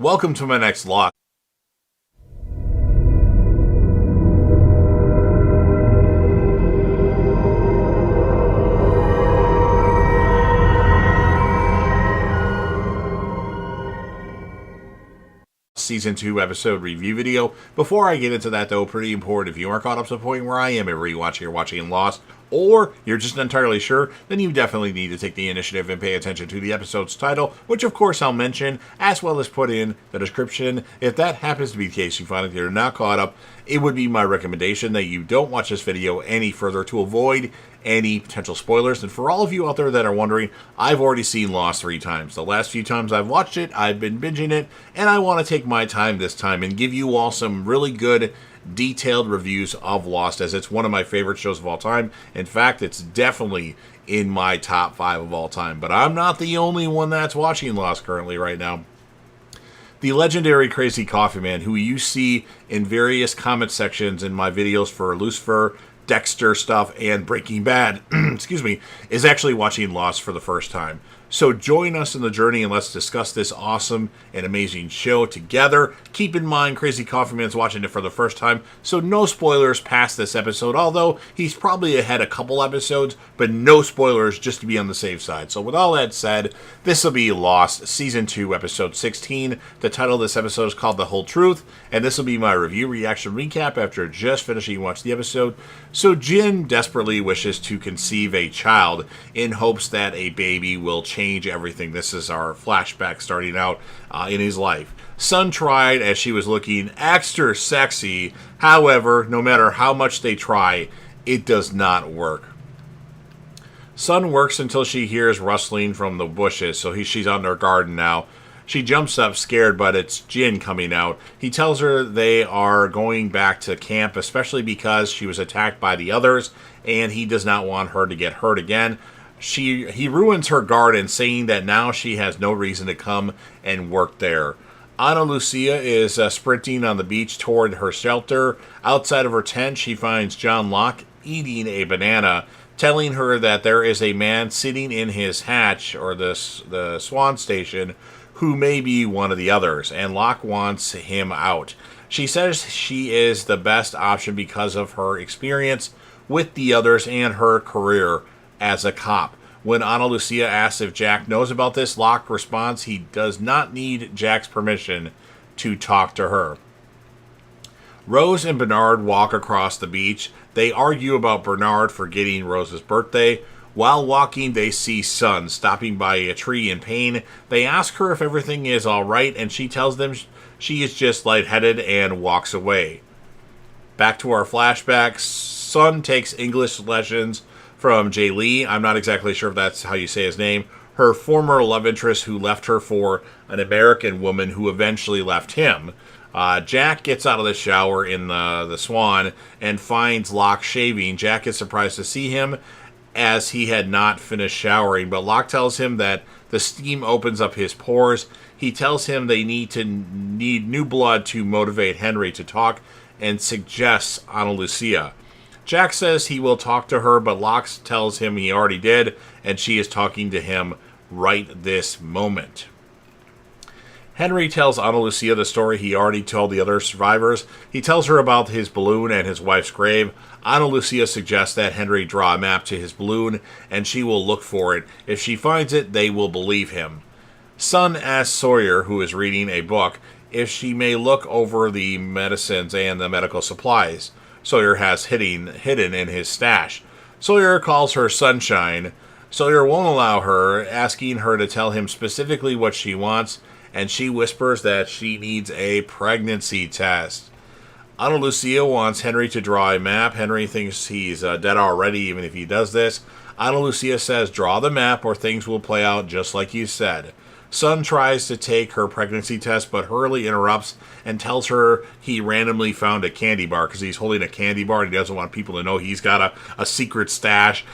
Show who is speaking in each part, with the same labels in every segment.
Speaker 1: Welcome to my next Lost. Season 2 episode review video. Before I get into that though, pretty important, if you are caught up to the point where I am every rewatching or watching Lost, or you're just not entirely sure, then you definitely need to take the initiative and pay attention to the episode's title, which of course I'll mention, as well as put in the description. If that happens to be the case, you find that you're not caught up, it would be my recommendation that you don't watch this video any further to avoid any potential spoilers. And for all of you out there that are wondering, I've already seen Lost 3 times. The last few times I've watched it, I've been binging it, and I want to take my time this time and give you all some really good detailed reviews of Lost, as it's one of my favorite shows of all time. In fact, it's definitely in my top 5 of all time. But I'm not the only one that's watching Lost currently right now. The legendary Crazy Coffee Man, who you see in various comment sections in my videos for Lucifer, Dexter stuff, and Breaking Bad, excuse me, is actually watching Lost for the first time. So join us in the journey and let's discuss this awesome and amazing show together. Keep in mind, Crazy Coffee Man's watching it for the first time, so no spoilers past this episode, although he's probably ahead a couple episodes, but no spoilers just to be on the safe side. So with all that said, this will be Lost Season 2, Episode 16. The title of this episode is called The Whole Truth, and this will be my review reaction recap after just finishing watching the episode. So Jin desperately wishes to conceive a child in hopes that a baby will change everything. This is our flashback starting out in his life. Sun tried as she was looking extra sexy. However, no matter how much they try, it does not work. Sun works until she hears rustling from the bushes, so she's on her garden now. She jumps up scared, but it's Jin coming out. He tells her they are going back to camp, especially because she was attacked by the others, and he does not want her to get hurt again. He ruins her garden, saying that now she has no reason to come and work there. Ana Lucia is sprinting on the beach toward her shelter. Outside of her tent, she finds John Locke eating a banana, telling her that there is a man sitting in his hatch, or the Swan Station, who may be one of the others, and Locke wants him out. She says she is the best option because of her experience with the others and her career as a cop. When Ana Lucia asks if Jack knows about this, Locke responds he does not need Jack's permission to talk to her. Rose and Bernard walk across the beach. They argue about Bernard forgetting Rose's birthday. While walking, they see Sun stopping by a tree in pain. They ask her if everything is alright, and she tells them she is just lightheaded and walks away. Back to our flashbacks. Sun takes English lessons from Jay Lee. I'm not exactly sure if that's how you say his name. Her former love interest who left her for an American woman who eventually left him. Jack gets out of the shower in the Swan and finds Locke shaving. Jack is surprised to see him, as he had not finished showering, but Locke tells him that the steam opens up his pores. He tells him they need new blood to motivate Henry to talk, and suggests Ana Lucia. Jack says he will talk to her, but Locke tells him he already did, and she is talking to him right this moment. Henry tells Ana Lucia the story he already told the other survivors. He tells her about his balloon and his wife's grave. Ana Lucia suggests that Henry draw a map to his balloon, and she will look for it. If she finds it, they will believe him. Sun asks Sawyer, who is reading a book, if she may look over the medicines and the medical supplies Sawyer has hidden in his stash. Sawyer calls her Sunshine. Sawyer won't allow her, asking her to tell him specifically what she wants, and she whispers that she needs a pregnancy test. Ana Lucia wants Henry to draw a map. Henry thinks he's dead already, even if he does this. Ana Lucia says, draw the map or things will play out just like you said. Sun tries to take her pregnancy test, but Hurley interrupts and tells her he randomly found a candy bar because he's holding a candy bar and he doesn't want people to know he's got a secret stash.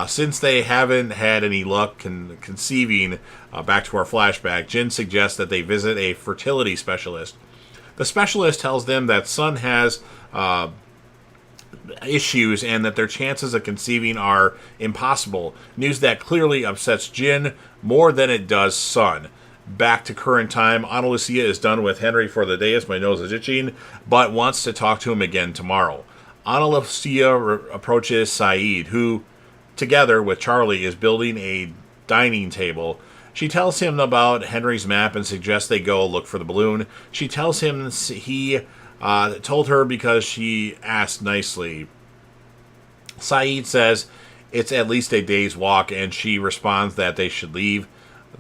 Speaker 1: Since they haven't had any luck conceiving, back to our flashback, Jin suggests that they visit a fertility specialist. The specialist tells them that Sun has issues and that their chances of conceiving are impossible. News that clearly upsets Jin more than it does Sun. Back to current time, Ana Lucia is done with Henry for the day as my nose is itching, but wants to talk to him again tomorrow. Ana Lucia approaches Saeed, who, together with Charlie, is building a dining table. She tells him about Henry's map and suggests they go look for the balloon. She tells him he told her because she asked nicely. Saeed says it's at least a day's walk, and she responds that they should leave,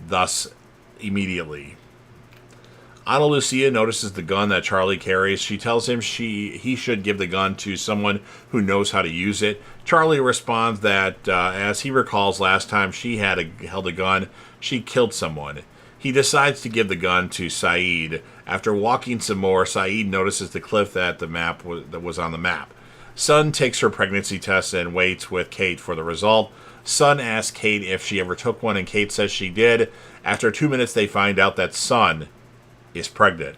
Speaker 1: thus immediately. Ana Lucia notices the gun that Charlie carries. She tells him he should give the gun to someone who knows how to use it. Charlie responds that, as he recalls last time she held a gun, she killed someone. He decides to give the gun to Saeed. After walking some more, Saeed notices the cliff that was on the map. Sun takes her pregnancy test and waits with Kate for the result. Sun asks Kate if she ever took one, and Kate says she did. After 2 minutes, they find out that Sun is pregnant.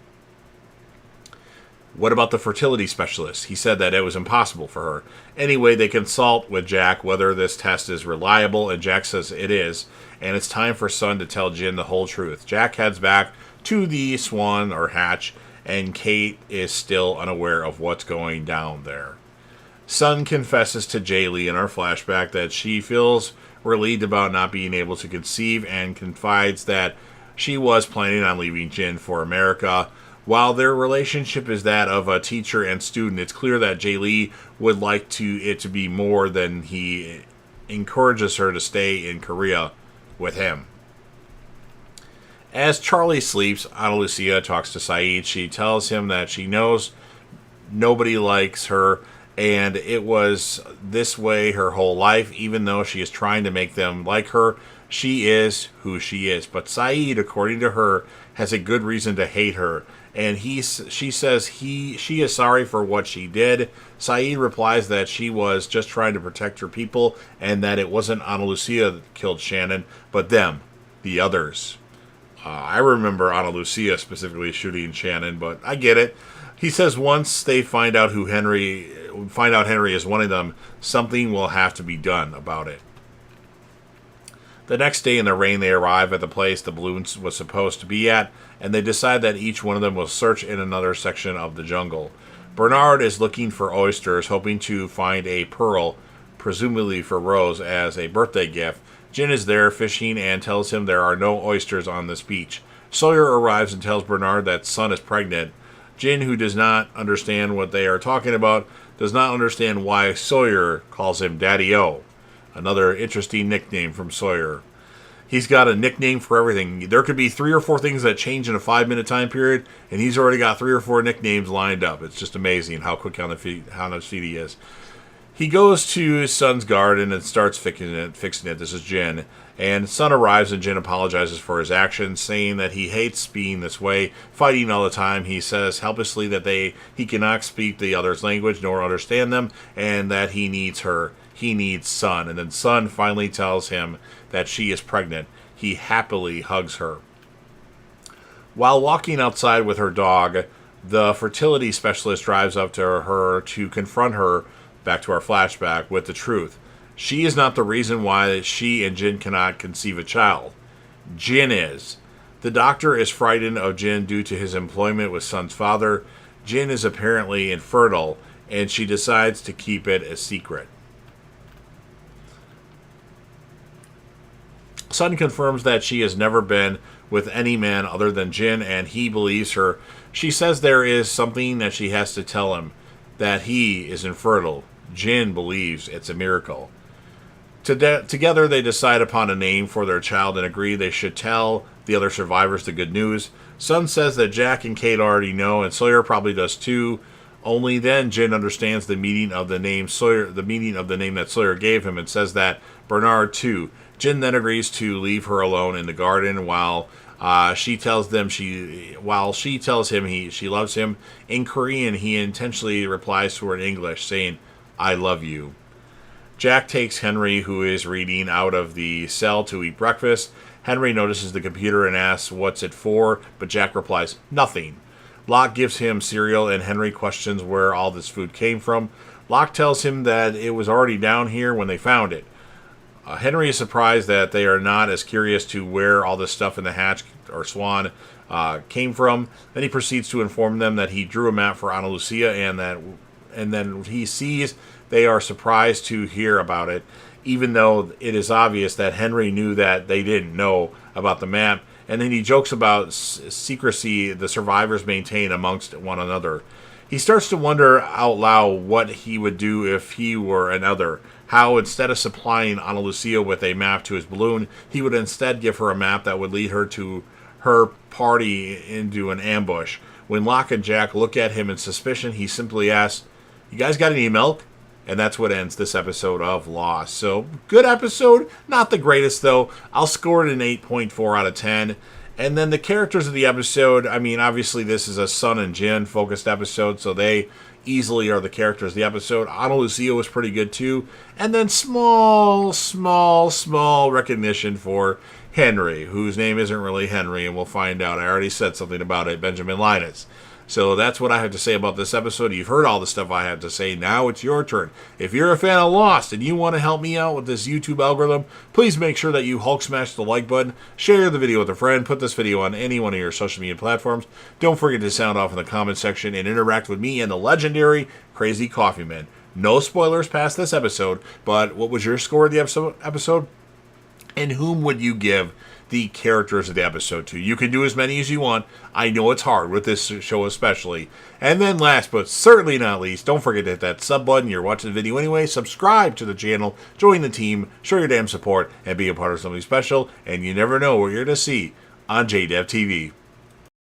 Speaker 1: What about the fertility specialist? He said that it was impossible for her. Anyway, they consult with Jack whether this test is reliable, and Jack says it is, and it's time for Sun to tell Jin the whole truth. Jack heads back to the Swan or Hatch, and Kate is still unaware of what's going down there. Sun confesses to Jay Lee in our flashback that she feels relieved about not being able to conceive, and confides that she was planning on leaving Jin for America. While their relationship is that of a teacher and student, it's clear that Jay Lee would like it to be more than he encourages her to stay in Korea with him. As Charlie sleeps, Ana Lucia talks to Saeed. She tells him that she knows nobody likes her, and it was this way her whole life. Even though she is trying to make them like her, she is who she is. But Saeed, according to her, has a good reason to hate her, and she says she is sorry for what she did. Saeed replies that she was just trying to protect her people, and that it wasn't Ana Lucia that killed Shannon, but them, the others. I remember Ana Lucia specifically shooting Shannon, but I get it. He says once they find out Henry is one of them, something will have to be done about it. The next day in the rain, they arrive at the place the balloon was supposed to be at, and they decide that each one of them will search in another section of the jungle. Bernard is looking for oysters, hoping to find a pearl, presumably for Rose, as a birthday gift. Jin is there fishing and tells him there are no oysters on this beach. Sawyer arrives and tells Bernard that Sun is pregnant. Jin, who does not understand what they are talking about, does not understand why Sawyer calls him Daddy-O. Another interesting nickname from Sawyer. He's got a nickname for everything. There could be 3 or 4 things that change in a 5-minute time period, and he's already got 3 or 4 nicknames lined up. It's just amazing how quick on the feet he is. He goes to his son's garden and starts fixing it. This is Jin. And Sun arrives, and Jin apologizes for his actions, saying that he hates being this way, fighting all the time. He says helplessly that he cannot speak the other's language nor understand them, and that he needs her. He needs Sun. And then Sun finally tells him that she is pregnant. He happily hugs her. While walking outside with her dog, the fertility specialist drives up to her to confront her, back to our flashback, with the truth. She is not the reason why she and Jin cannot conceive a child. Jin is. The doctor is frightened of Jin due to his employment with Sun's father. Jin is apparently infertile, and she decides to keep it a secret. Sun confirms that she has never been with any man other than Jin, and he believes her. She says there is something that she has to tell him, that he is infertile. Jin believes it's a miracle. Together they decide upon a name for their child and agree they should tell the other survivors the good news. Sun says that Jack and Kate already know, and Sawyer probably does too. Only then Jin understands the meaning of the name that Sawyer gave him, and says that Bernard too. Jin then agrees to leave her alone in the garden while she tells him she loves him. In Korean, he intentionally replies to her in English, saying, "I love you." Jack takes Henry, who is reading, out of the cell to eat breakfast. Henry notices the computer and asks what's it for, but Jack replies, "Nothing." Locke gives him cereal, and Henry questions where all this food came from. Locke tells him that it was already down here when they found it. Henry is surprised that they are not as curious to where all this stuff in the hatch or swan came from. Then he proceeds to inform them that he drew a map for Ana Lucia, and then he sees they are surprised to hear about it, even though it is obvious that Henry knew that they didn't know about the map. And then he jokes about secrecy the survivors maintain amongst one another. He starts to wonder out loud what he would do if he were another. How instead of supplying Ana Lucia with a map to his balloon, he would instead give her a map that would lead her to her party into an ambush. When Locke and Jack look at him in suspicion, he simply asks, "You guys got any milk?" And that's what ends this episode of Lost. So, good episode. Not the greatest, though. I'll score it an 8.4 out of 10. And then the characters of the episode, I mean, obviously this is a Sun and Jin focused episode, so they easily are the characters of the episode. Ana Lucia was pretty good, too. And then small recognition for Henry, whose name isn't really Henry, and we'll find out. I already said something about it, Benjamin Linus. So that's what I have to say about this episode. You've heard all the stuff I have to say. Now it's your turn. If you're a fan of Lost and you want to help me out with this YouTube algorithm, please make sure that you Hulk smash the like button, share the video with a friend, put this video on any one of your social media platforms. Don't forget to sound off in the comment section and interact with me and the legendary Crazy Coffee Man. No spoilers past this episode, but what was your score of the episode? And whom would you give the characters of the episode to? You can do as many as you want. I know it's hard with this show especially. And then last but certainly not least, don't forget to hit that sub button. You're watching the video anyway. Subscribe to the channel, join the team, show your damn support, and be a part of something special. And you never know what you're going to see on JDev TV.